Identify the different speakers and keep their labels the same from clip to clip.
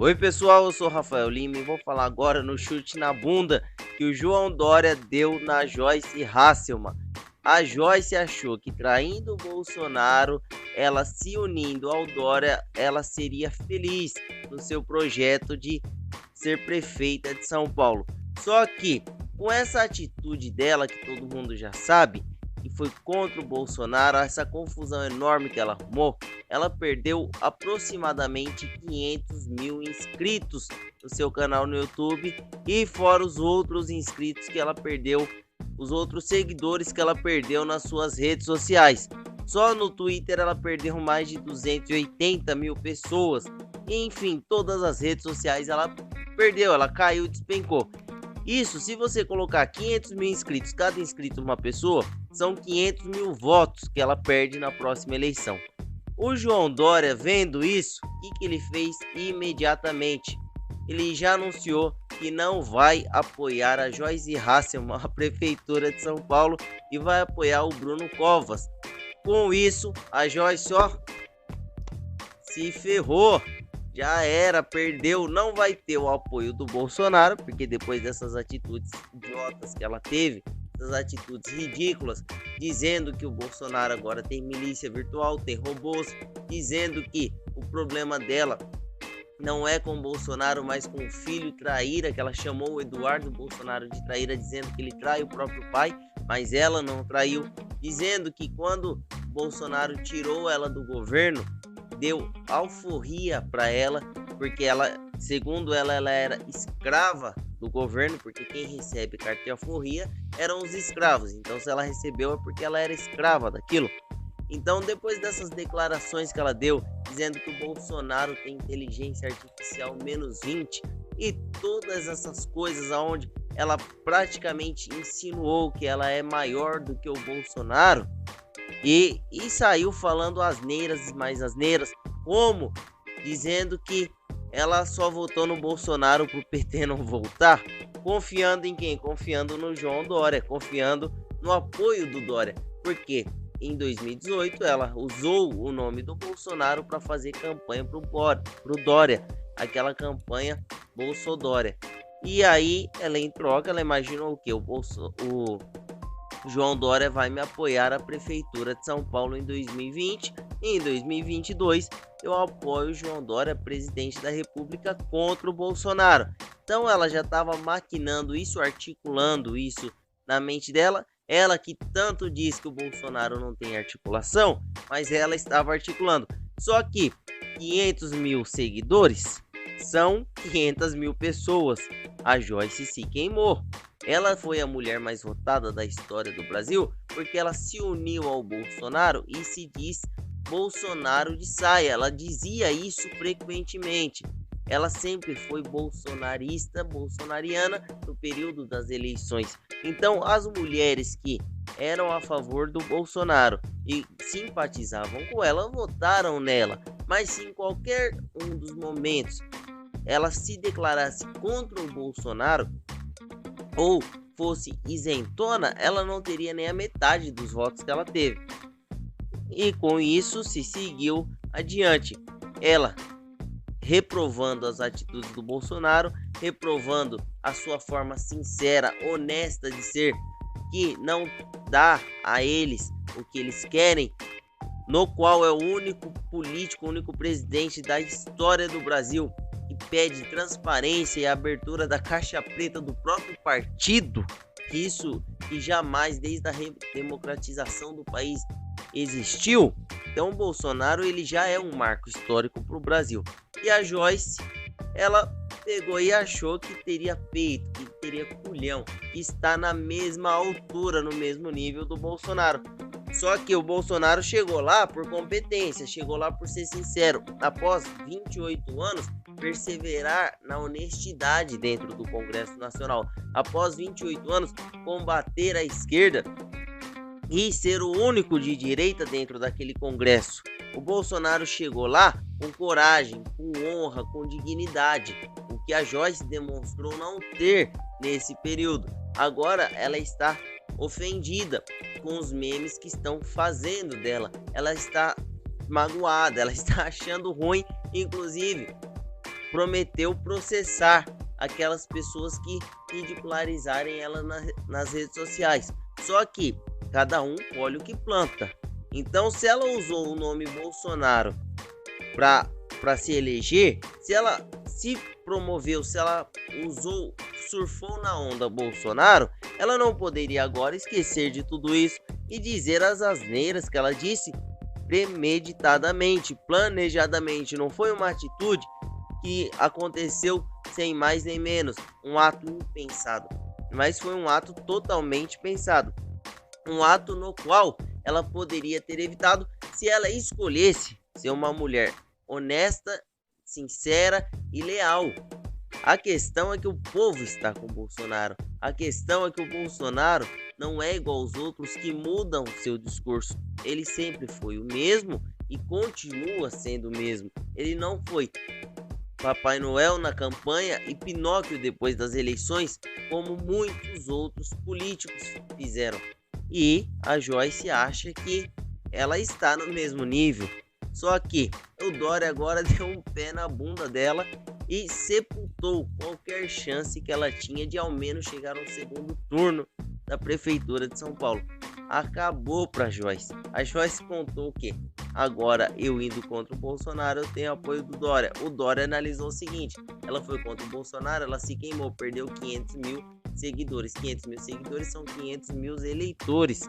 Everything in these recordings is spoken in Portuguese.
Speaker 1: Oi pessoal, eu sou Rafael Lima e vou falar agora no chute na bunda que o João Dória deu na Joyce Hasselmann. A Joyce achou que traindo o Bolsonaro, ela se unindo ao Dória, ela seria feliz no seu projeto de ser prefeita de São Paulo. Só que com essa atitude dela, que todo mundo já sabe, que foi contra o Bolsonaro, essa confusão enorme que ela arrumou, ela perdeu aproximadamente 500 mil inscritos no seu canal no YouTube, e fora os outros inscritos que ela perdeu, os outros seguidores que ela perdeu nas suas redes sociais. Só no Twitter ela perdeu mais de 280 mil pessoas. Enfim, todas as redes sociais ela perdeu, ela caiu, despencou. Isso, se você colocar 500 mil inscritos, cada inscrito uma pessoa, são 500 mil votos que ela perde na próxima eleição. O João Dória, vendo isso, o que ele fez imediatamente? Ele já anunciou que não vai apoiar a Joyce Hasselmann, a prefeitura de São Paulo, e vai apoiar o Bruno Covas. Com isso, a Joyce se ferrou. Já era, perdeu, não vai ter o apoio do Bolsonaro, porque depois dessas atitudes idiotas que ela teve, essas atitudes ridículas, dizendo que o Bolsonaro agora tem milícia virtual, tem robôs, dizendo que o problema dela não é com o Bolsonaro, mas com o filho traíra, que ela chamou o Eduardo Bolsonaro de traíra, dizendo que ele trai o próprio pai, mas ela não traiu, dizendo que quando o Bolsonaro tirou ela do governo, deu alforria para ela, porque ela, segundo ela era escrava do governo, porque quem recebe carta de alforria eram os escravos. Então, se ela recebeu é porque ela era escrava daquilo. Então, depois dessas declarações que ela deu, dizendo que o Bolsonaro tem inteligência artificial -20 e todas essas coisas, aonde ela praticamente insinuou que ela é maior do que o Bolsonaro, e saiu falando asneiras e mais asneiras, como dizendo que ela só votou no Bolsonaro para o PT não voltar, confiando em quem? Confiando no João Dória, confiando no apoio do Dória, porque em 2018 ela usou o nome do Bolsonaro para fazer campanha para o Dória, aquela campanha Bolsodória. E aí ela, em troca, ela imaginou o que? O João Dória vai me apoiar a prefeitura de São Paulo em 2020, e em 2022 eu apoio o João Dória, presidente da República, contra o Bolsonaro. Então ela já estava maquinando isso, articulando isso na mente dela. Ela que tanto diz que o Bolsonaro não tem articulação, mas ela estava articulando. Só que 500 mil seguidores são 500 mil pessoas. A Joyce se queimou. Ela foi a mulher mais votada da história do Brasil porque ela se uniu ao Bolsonaro e se diz Bolsonaro de saia. Ela dizia isso frequentemente. Ela sempre foi bolsonarista, bolsonariana no período das eleições. Então, as mulheres que eram a favor do Bolsonaro e simpatizavam com ela, votaram nela. Mas se em qualquer um dos momentos ela se declarasse contra o Bolsonaro, ou fosse isentona, ela não teria nem a metade dos votos que ela teve. E com isso se seguiu adiante. Ela reprovando as atitudes do Bolsonaro, reprovando a sua forma sincera, honesta de ser, que não dá a eles o que eles querem, no qual é o único político, o único presidente da história do Brasil que pede transparência e abertura da caixa preta do próprio partido, isso que jamais, desde a democratização do país, existiu. Então o Bolsonaro, ele já é um marco histórico para o Brasil. E a Joyce, ela pegou e achou que teria peito, que teria culhão, que está na mesma altura, no mesmo nível do Bolsonaro. Só que o Bolsonaro chegou lá por competência, chegou lá por ser sincero. Após 28 anos, perseverar na honestidade dentro do Congresso Nacional. Após 28 anos, combater a esquerda e ser o único de direita dentro daquele Congresso. O Bolsonaro chegou lá com coragem, com honra, com dignidade, o que a Joyce demonstrou não ter nesse período. Agora ela está ofendida com os memes que estão fazendo dela. Ela está magoada, ela está achando ruim, inclusive prometeu processar aquelas pessoas que ridicularizarem ela nas redes sociais. Só que cada um colhe o que planta. Então, se ela usou o nome Bolsonaro para se eleger, se ela se promoveu, se ela surfou na onda Bolsonaro, ela não poderia agora esquecer de tudo isso e dizer as asneiras que ela disse premeditadamente, planejadamente. Não foi uma atitude que aconteceu sem mais nem menos, um ato impensado, mas foi um ato totalmente pensado, um ato no qual ela poderia ter evitado se ela escolhesse ser uma mulher honesta, sincera e leal. A questão é que o povo está com o Bolsonaro. A questão é que o Bolsonaro não é igual aos outros que mudam seu discurso. Ele sempre foi o mesmo e continua sendo o mesmo. Ele não foi Papai Noel na campanha e Pinóquio depois das eleições, como muitos outros políticos fizeram. E a Joyce acha que ela está no mesmo nível. Só que o Dória agora deu um pé na bunda dela e sepultou qualquer chance que ela tinha de ao menos chegar ao segundo turno da Prefeitura de São Paulo. Acabou para Joyce. A Joyce contou o quê? Agora, eu indo contra o Bolsonaro, eu tenho apoio do Dória. O Dória analisou o seguinte: ela foi contra o Bolsonaro, ela se queimou, perdeu 500 mil seguidores. 500 mil seguidores são 500 mil eleitores,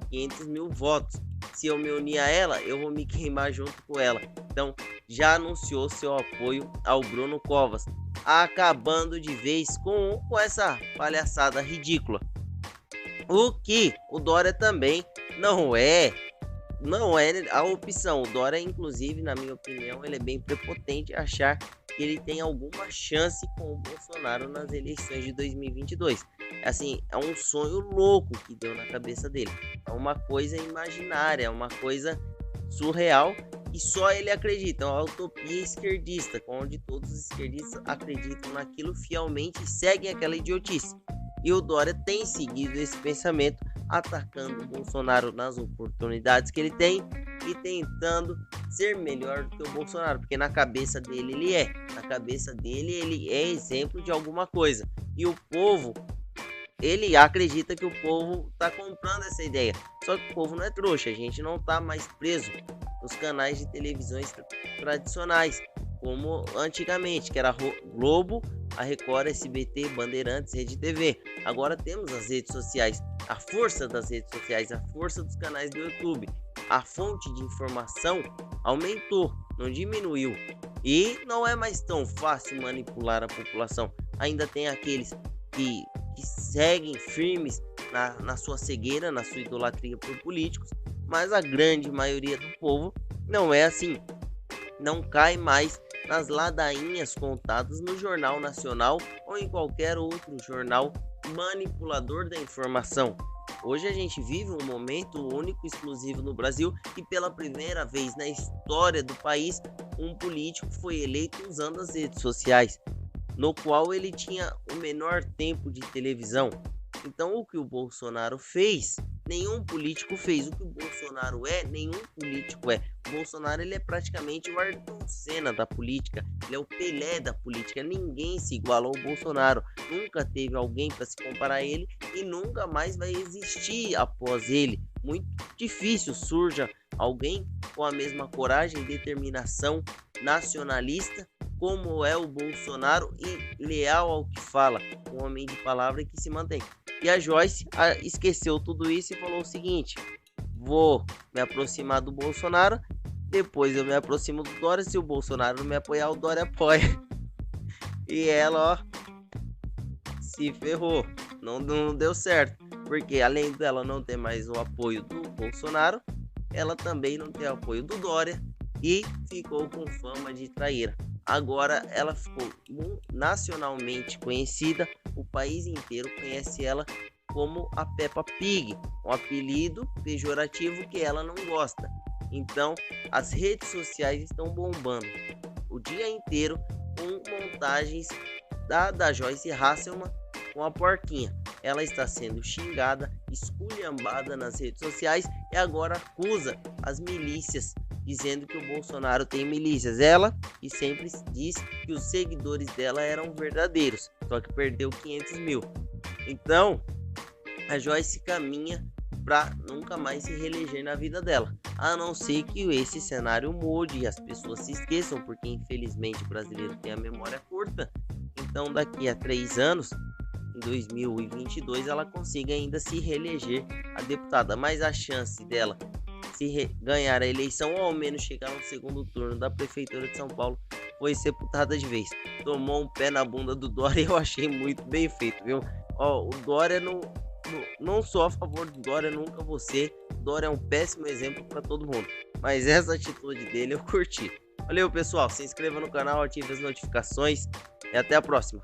Speaker 1: 500 mil votos. Se eu me unir a ela, eu vou me queimar junto com ela. Então, já anunciou seu apoio ao Bruno Covas, acabando de vez com essa palhaçada ridícula. O que o Dória também não é a opção. O Dória, inclusive, na minha opinião, ele é bem prepotente achar que ele tem alguma chance com o Bolsonaro nas eleições de 2022. Assim, é um sonho louco que deu na cabeça dele. É uma coisa imaginária, é uma coisa surreal e só ele acredita. É uma utopia esquerdista, onde todos os esquerdistas acreditam naquilo fielmente e seguem aquela idiotice. E o Dória tem seguido esse pensamento, atacando o Bolsonaro nas oportunidades que ele tem e tentando ser melhor do que o Bolsonaro, porque na cabeça dele ele é exemplo de alguma coisa. E o povo, ele acredita que o povo está comprando essa ideia. Só que o povo não é trouxa, a gente não está mais preso nos canais de televisões tradicionais, como antigamente, que era Globo, a Record, SBT, Bandeirantes, Rede TV. Agora temos as redes sociais, a força das redes sociais, a força dos canais do YouTube. A fonte de informação aumentou, não diminuiu. E não é mais tão fácil manipular a população. Ainda tem aqueles que seguem firmes na sua cegueira, na sua idolatria por políticos, mas a grande maioria do povo não é assim. Não cai mais nas ladainhas contadas no Jornal Nacional ou em qualquer outro jornal manipulador da informação. Hoje a gente vive um momento único, exclusivo no Brasil, e pela primeira vez na história do país, um político foi eleito usando as redes sociais, no qual ele tinha o menor tempo de televisão. Então, o que o Bolsonaro fez, nenhum político fez. O que o Bolsonaro é, nenhum político é. O Bolsonaro, ele é praticamente o Ayrton Senna da política, ele é o Pelé da política. Ninguém se iguala ao Bolsonaro, nunca teve alguém para se comparar a ele e nunca mais vai existir após ele. Muito difícil surja alguém com a mesma coragem, determinação nacionalista como é o Bolsonaro e leal ao que fala, um homem de palavra que se mantém. E a Joyce esqueceu tudo isso e falou o seguinte: vou me aproximar do Bolsonaro, depois eu me aproximo do Dória, se o Bolsonaro não me apoiar, o Dória apoia. E ela, se ferrou, não deu certo, porque além dela não ter mais o apoio do Bolsonaro, ela também não tem o apoio do Dória e ficou com fama de traíra. Agora ela ficou nacionalmente conhecida, o país inteiro conhece ela como a Peppa Pig, um apelido pejorativo que ela não gosta. Então as redes sociais estão bombando o dia inteiro com montagens da Joyce Hasselman com a porquinha. Ela está sendo xingada, esculhambada nas redes sociais e agora acusa as milícias dizendo que o Bolsonaro tem milícias. Ela que sempre disse que os seguidores dela eram verdadeiros, só que perdeu 500 mil. Então, a Joyce caminha para nunca mais se reeleger na vida dela, a não ser que esse cenário mude e as pessoas se esqueçam, porque infelizmente o brasileiro tem a memória curta. Então daqui a 3 anos, em 2022, ela consiga ainda se reeleger a deputada, mas a chance dela ganhar a eleição ou ao menos chegar no segundo turno da prefeitura de São Paulo foi sepultada de vez. Tomou um pé na bunda do Dória e eu achei muito bem feito, viu? Ó, o Dória não sou a favor do Dória, nunca vou ser. Dória é um péssimo exemplo para todo mundo, mas essa atitude dele eu curti. Valeu, pessoal, se inscreva no canal, ative as notificações e até a próxima.